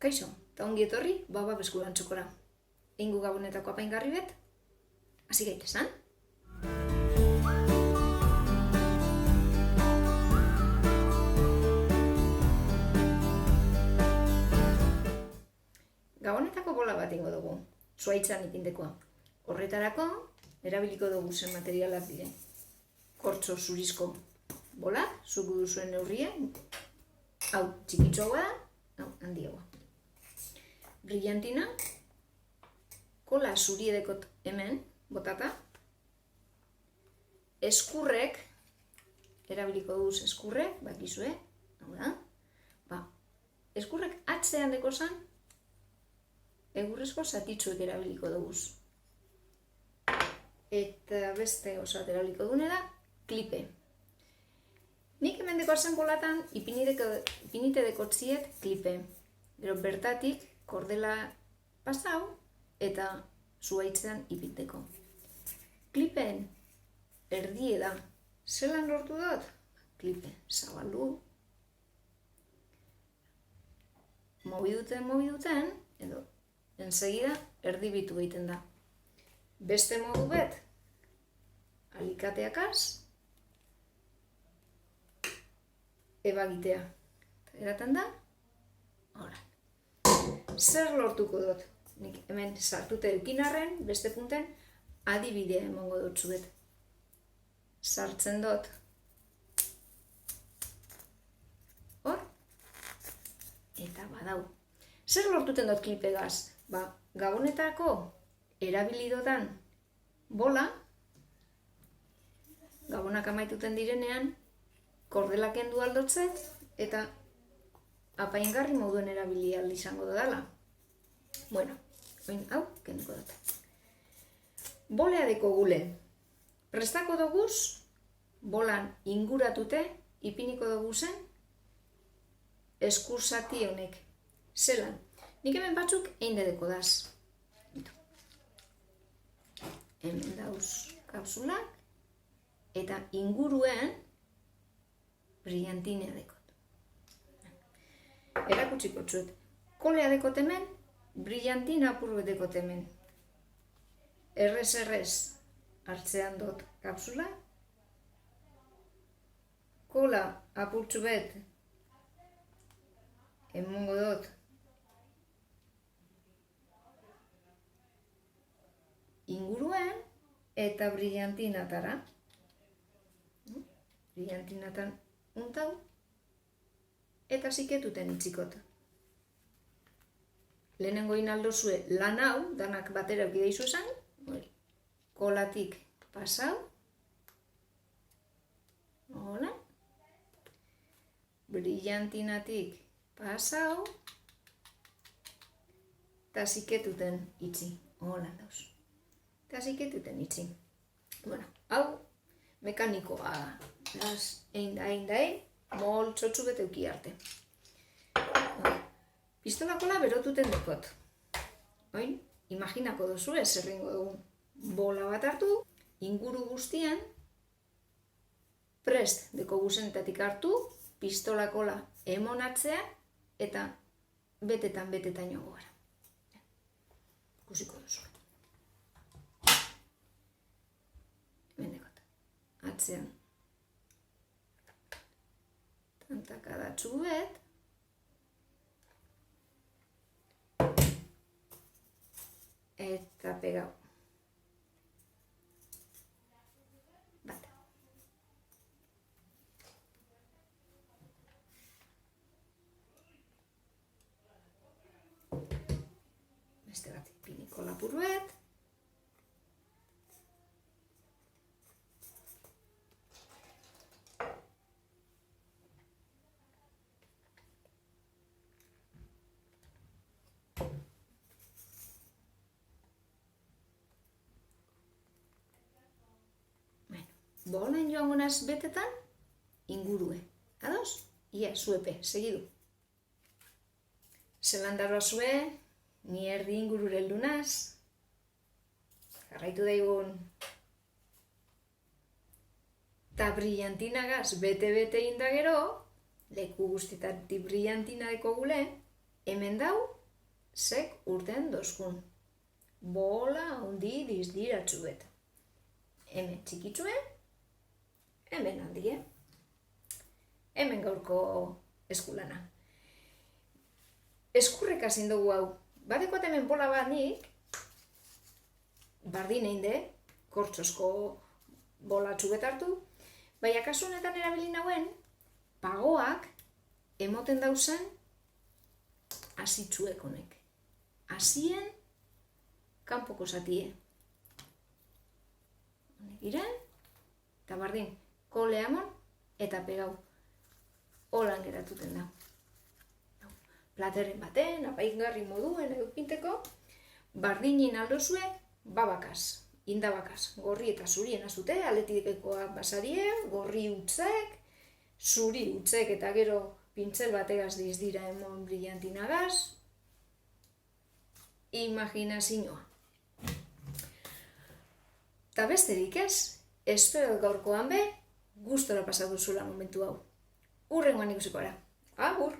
Kaixo, eta ongi etorri baba beskurantzokora. Eingu gabonetako apaingarri bet, hasi gaitesan. Gabonetako bola bat ingo dugu, zuaitzan ipintekoa. Horretarako, erabiliko dugu zen materialak dire. Kortzo zurizko bola, zugu duzuen neurria, hau txikitxoa da, hau handiagoa. Brillantina, kola zuri edekot hemen, botata. Eskurrek, erabiliko duz eskurrek, bakizue, hau da. Eskurrek atzean dekozan, egurrezko zatitzuek erabiliko duguz. Eta beste osat erabiliko dune da, klipe. Nik hemen dekozen bolatan ipinite dekotziet klipe. Gero bertatik kordela pasau eta zuaitzean ipinteko. Klipen erdie da. Zelan lortu dut? Klipe zabaldu. Mobi duten, edo ensegida erdibitu egiten da. Beste modu bet, alikateakaz, ebagitea. Eraten da, hola. Zer lortuko dut? Nik hemen sartute eukinarren, beste punten, adibidea emongo dut zuet. Sartzen dut. Hor? Eta badau. Zer lortuten dut klipegaz? Gabonetako erabilidotan bola, gabonak amaituten direnean, kordelak kendu aldotzet, eta apaingarri moduen erabili aldi izango dudala. Bueno, oin hau, kenduko dut. Bolea deko gule. Prestako doguz, bolan inguratute, ipiniko doguzen, eskursati honek. Zelan, nik hemen batzuk einde deko daz. Hemen dauz kapsulak, eta inguruen brillantinea dekot. Erakutsiko txuet, kolea dekot hemen, brillantina apurbe dekot hemen. Errez hartzean dut kapsula, kola apurtzu bet emongo dut inguruen eta brillantinatara. Brillantinatan untau eta ziketuten itzikot. Lehenengo inaldo zue lan hau, danak batera eukideizu esan, kolatik pasau, hola, brillantinatik pasau, eta ziketuten itzi, hola dauz. Eta ziketuten itzi. Bueno, hau mekanikoa da, egin da, moltzotzu bete euki arte. Pistolakola berotuten dekot. Oin, imaginako duzu ez erringo dugu. Bola bat hartu, inguru guztian, prest deko guzenetatik hartu, pistolakola emonatzea, eta betetan joango gara. Ikusiko duzu. Hemen dekot. Atzean. Tantakadatzu bet. Eta pegau. Bat. Beste bat ipiniko lapuruet. Bolen joango naz betetan, ingurue. Ados? Ia, zuepe, segidu. Zelan daroa zue, ni erdi ingurure heldu naz. Jarraitu daigun. Ta brillantinagaz bete indagero, leku guztitatik brillantina deko gule, hemen dau, zek urten dozkun. Bola handi dizdiratxuet. Hemen txikitzue, hemen handie. Hemen gaurko eskulana. Eskurrek hazin dugu hau. Badekoat hemen bola bat nik, bardin egin de, kortzosko bola txubet hartu, baina kasu honetan erabili nauen, pagoak emoten dauzen hasitzuek honek. Hasien kanpoko zatie. Honek iren, eta bardin, kole amon eta pegau. Holan geratuten da. Plateren baten, apaingarri moduen edukinteko, bardinin aldozue, babakaz, indabakaz, gorri eta zurien azute, aletikekoak basarie, gorri utzek, zuri utzek eta gero pintzel bategaz dizdira emon brillantinagaz, imaginazioa. Ta besterik ez, espero gaurkoan be, gustora pasatu zula momentu hau. Urrengoan ikusiko ara. Agur!